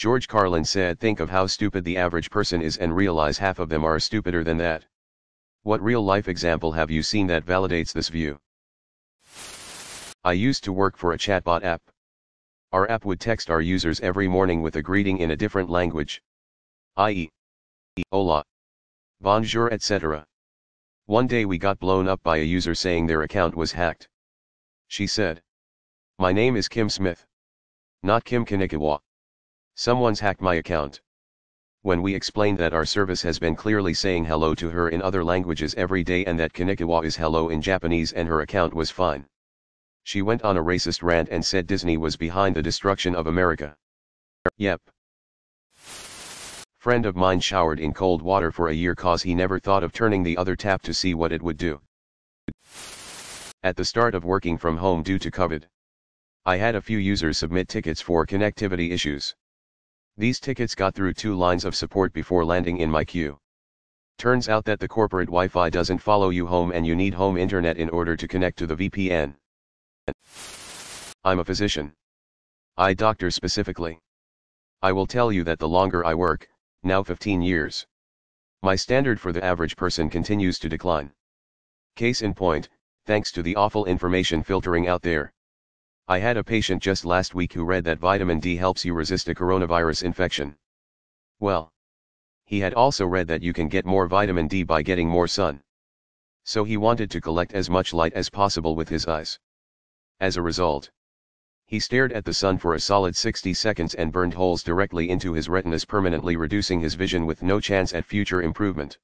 George Carlin said, "Think of how stupid the average person is and realize half of them are stupider than that." What real-life example have you seen that validates this view? I used to work for a chatbot app. Our app would text our users every morning with a greeting in a different language, i.e., hola, bonjour, etc. One day we got blown up by a user saying their account was hacked. She said, "My name is Kim Smith. Not Kim Kanikawa. Someone's hacked my account." When we explained that our service has been clearly saying hello to her in other languages every day and that Kanikawa is hello in Japanese and her account was fine, she went on a racist rant and said Disney was behind the destruction of America. Yep. Friend of mine showered in cold water for a year cause he never thought of turning the other tap to see what it would do. At the start of working from home due to COVID, I had a few users submit tickets for connectivity issues. These tickets got through 2 lines of support before landing in my queue. Turns out that the corporate Wi-Fi doesn't follow you home and you need home internet in order to connect to the VPN. I'm a physician. Eye doctor specifically. I will tell you that the longer I work, now 15 years, my standard for the average person continues to decline. Case in point, thanks to the awful information filtering out there. I had a patient just last week who read that vitamin D helps you resist a coronavirus infection. Well, he had also read that you can get more vitamin D by getting more sun. So he wanted to collect as much light as possible with his eyes. As a result, he stared at the sun for a solid 60 seconds and burned holes directly into his retinas, permanently reducing his vision with no chance at future improvement.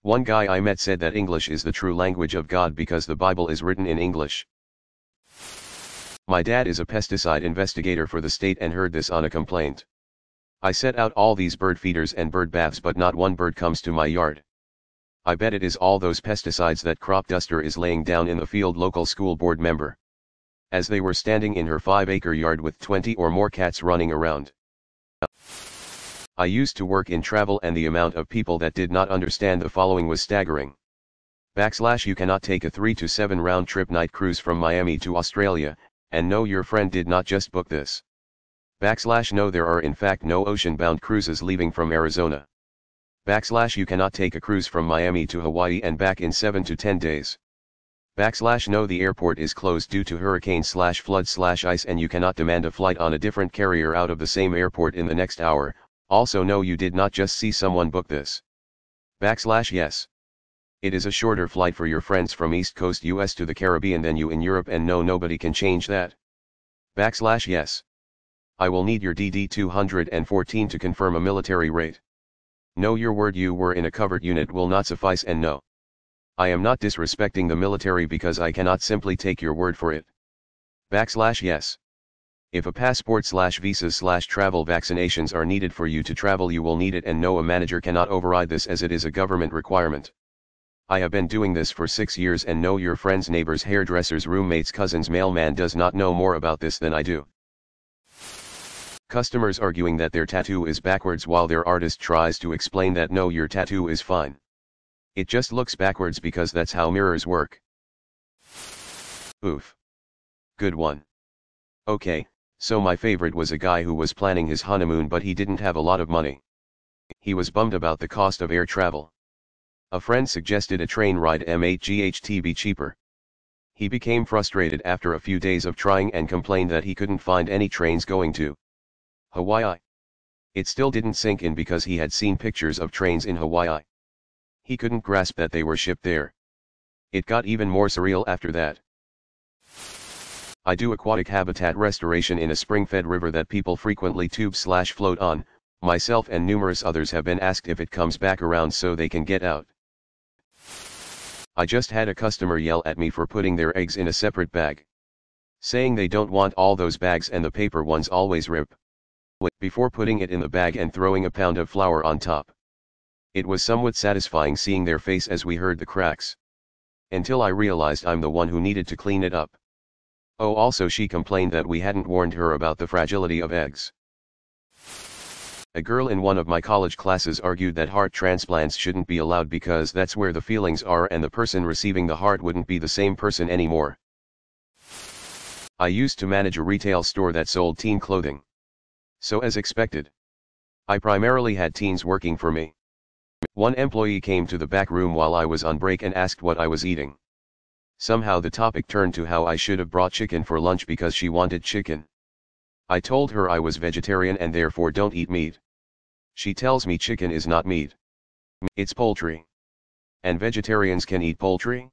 One guy I met said that English is the true language of God because the Bible is written in English. My dad is a pesticide investigator for the state and heard this on a complaint. I set out all these bird feeders and bird baths but not one bird comes to my yard. I bet it is all those pesticides that crop duster is laying down in the field. Local school board member. As they were standing in her 5-acre yard with 20 or more cats running around. I used to work in travel and the amount of people that did not understand the following was staggering. / You cannot take a 3 to 7 round trip night cruise from Miami to Australia, and no, your friend did not just book this. / No, there are in fact no ocean-bound cruises leaving from Arizona. / You cannot take a cruise from Miami to Hawaii and back in 7 to 10 days. / No, the airport is closed due to hurricane/flood/ice and you cannot demand a flight on a different carrier out of the same airport in the next hour. Also no, you did not just see someone book this. / Yes. It is a shorter flight for your friends from East Coast US to the Caribbean than you in Europe and no, nobody can change that. / Yes. I will need your DD-214 to confirm a military rate. No, your word you were in a covered unit will not suffice and no. I am not disrespecting the military because I cannot simply take your word for it. / Yes. If a passport/visas/travel vaccinations are needed for you to travel, you will need it and no, a manager cannot override this as it is a government requirement. I have been doing this for 6 years and no, your friends, neighbors, hairdressers, roommates, cousins, mailman does not know more about this than I do. Customers arguing that their tattoo is backwards while their artist tries to explain that no, your tattoo is fine. It just looks backwards because that's how mirrors work. Oof. Good one. Okay, so my favorite was a guy who was planning his honeymoon but he didn't have a lot of money. He was bummed about the cost of air travel. A friend suggested a train ride MHGHT be cheaper. He became frustrated after a few days of trying and complained that he couldn't find any trains going to Hawaii. It still didn't sink in because he had seen pictures of trains in Hawaii. He couldn't grasp that they were shipped there. It got even more surreal after that. I do aquatic habitat restoration in a spring-fed river that people frequently tube/float on. Myself and numerous others have been asked if it comes back around so they can get out. I just had a customer yell at me for putting their eggs in a separate bag, saying they don't want all those bags and the paper ones always rip, before putting it in the bag and throwing a pound of flour on top. It was somewhat satisfying seeing their face as we heard the cracks. Until I realized I'm the one who needed to clean it up. Oh, also she complained that we hadn't warned her about the fragility of eggs. A girl in one of my college classes argued that heart transplants shouldn't be allowed because that's where the feelings are and the person receiving the heart wouldn't be the same person anymore. I used to manage a retail store that sold teen clothing. So as expected, I primarily had teens working for me. One employee came to the back room while I was on break and asked what I was eating. Somehow the topic turned to how I should have brought chicken for lunch because she wanted chicken. I told her I was vegetarian and therefore don't eat meat. She tells me chicken is not meat. It's poultry. And vegetarians can eat poultry?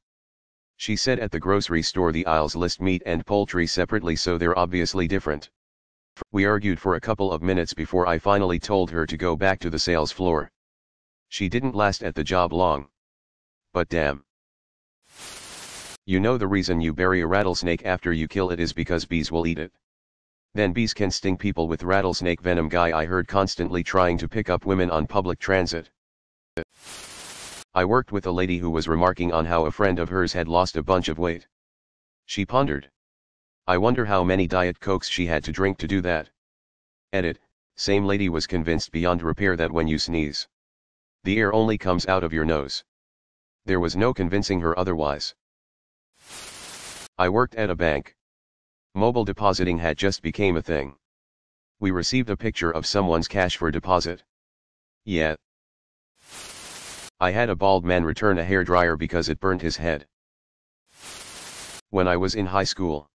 She said at the grocery store the aisles list meat and poultry separately, so they're obviously different. We argued for a couple of minutes before I finally told her to go back to the sales floor. She didn't last at the job long. But damn. You know the reason you bury a rattlesnake after you kill it is because bees will eat it. Then bees can sting people with rattlesnake venom. Guy I heard constantly trying to pick up women on public transit. I worked with a lady who was remarking on how a friend of hers had lost a bunch of weight. She pondered. I wonder how many Diet Cokes she had to drink to do that. Edit, same lady was convinced beyond repair that when you sneeze, the air only comes out of your nose. There was no convincing her otherwise. I worked at a bank. Mobile depositing had just became a thing. We received a picture of someone's cash for deposit. Yeah. I had a bald man return a hairdryer because it burned his head. When I was in high school,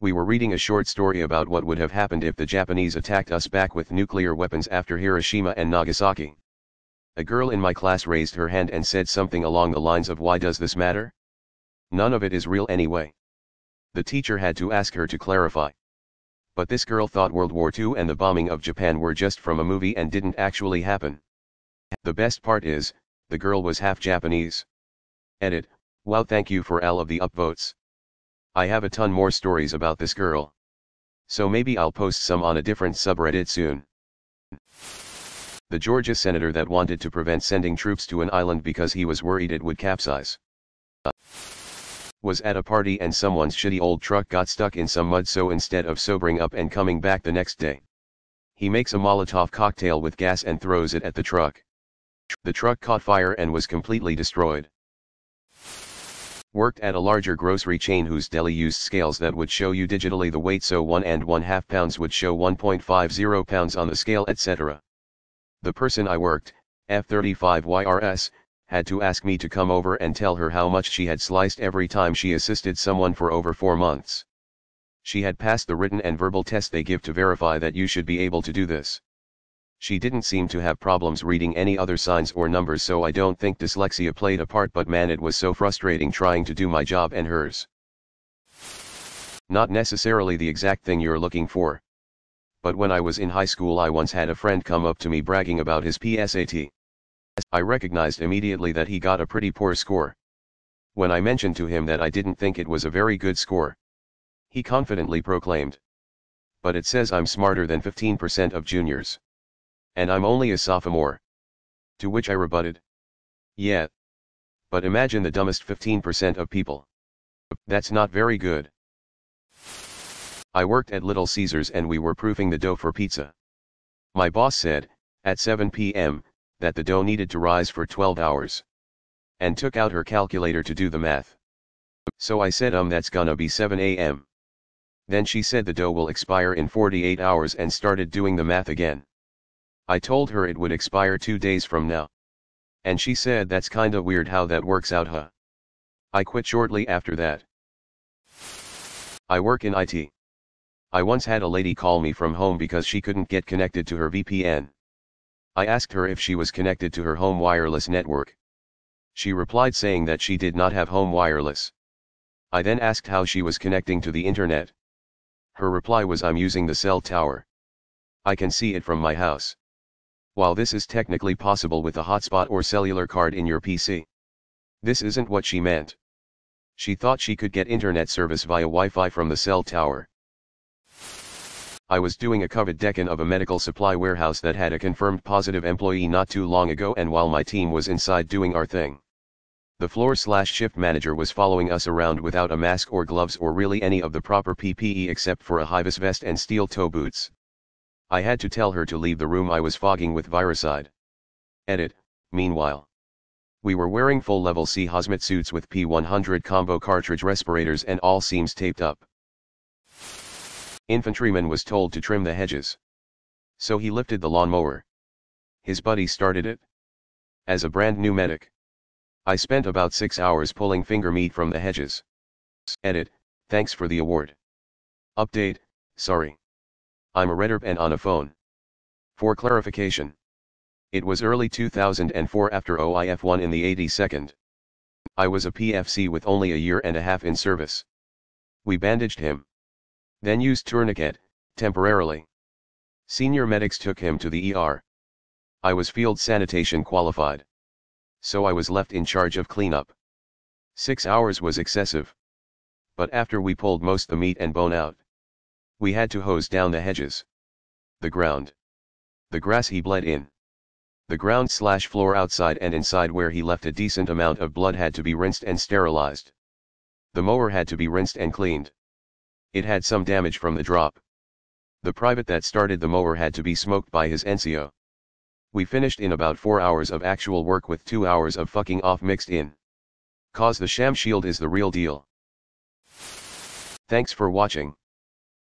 we were reading a short story about what would have happened if the Japanese attacked us back with nuclear weapons after Hiroshima and Nagasaki. A girl in my class raised her hand and said something along the lines of, "Why does this matter? None of it is real anyway." The teacher had to ask her to clarify. But this girl thought World War II and the bombing of Japan were just from a movie and didn't actually happen. The best part is, the girl was half Japanese. Edit, wow, thank you for all of the upvotes. I have a ton more stories about this girl. So maybe I'll post some on a different subreddit soon. The Georgia senator that wanted to prevent sending troops to an island because he was worried it would capsize. Was at a party and someone's shitty old truck got stuck in some mud, so instead of sobering up and coming back the next day, he makes a Molotov cocktail with gas and throws it at the truck. The truck caught fire and was completely destroyed. Worked at a larger grocery chain whose deli used scales that would show you digitally the weight, so 1.5 pounds would show 1.50 pounds on the scale, etc. The person I worked, F35YRS, had to ask me to come over and tell her how much she had sliced every time she assisted someone for over 4 months. She had passed the written and verbal test they give to verify that you should be able to do this. She didn't seem to have problems reading any other signs or numbers, so I don't think dyslexia played a part, but man, it was so frustrating trying to do my job and hers. Not necessarily the exact thing you're looking for. But when I was in high school, I once had a friend come up to me bragging about his PSAT. I recognized immediately that he got a pretty poor score. When I mentioned to him that I didn't think it was a very good score, he confidently proclaimed, "But it says I'm smarter than 15% of juniors. And I'm only a sophomore." To which I rebutted, "Yeah. But imagine the dumbest 15% of people. That's not very good." I worked at Little Caesars and we were proofing the dough for pizza. My boss said, at 7 p.m., that the dough needed to rise for 12 hours. And took out her calculator to do the math. So I said, that's gonna be 7 a.m. Then she said the dough will expire in 48 hours and started doing the math again. I told her it would expire 2 days from now. And she said, "That's kinda weird how that works out, huh?" I quit shortly after that. I work in IT. I once had a lady call me from home because she couldn't get connected to her VPN. I asked her if she was connected to her home wireless network. She replied saying that she did not have home wireless. I then asked how she was connecting to the internet. Her reply was, "I'm using the cell tower. I can see it from my house." While this is technically possible with a hotspot or cellular card in your PC, this isn't what she meant. She thought she could get internet service via Wi-Fi from the cell tower. I was doing a COVID deck-in of a medical supply warehouse that had a confirmed positive employee not too long ago, and while my team was inside doing our thing, the floor/shift manager was following us around without a mask or gloves or really any of the proper PPE except for a high-vis vest and steel toe boots. I had to tell her to leave the room. I was fogging with viricide. Edit, meanwhile, we were wearing full level C hazmat suits with P100 combo cartridge respirators and all seams taped up. Infantryman was told to trim the hedges. So he lifted the lawnmower. His buddy started it. As a brand new medic, I spent about 6 hours pulling finger meat from the hedges. Edit, thanks for the award. Update, sorry. I'm a redder and on a phone. For clarification. It was early 2004 after OIF1 in the 82nd. I was a PFC with only a year and a half in service. We bandaged him. Then used tourniquet, temporarily. Senior medics took him to the ER. I was field sanitation qualified. So I was left in charge of cleanup. 6 hours was excessive. But after we pulled most the meat and bone out, we had to hose down the hedges. The ground. The grass he bled in. The ground/floor outside and inside where he left a decent amount of blood had to be rinsed and sterilized. The mower had to be rinsed and cleaned. It had some damage from the drop. The private that started the mower had to be smoked by his NCO. We finished in about 4 hours of actual work with 2 hours of fucking off mixed in. Cause the sham shield is the real deal. Thanks for watching.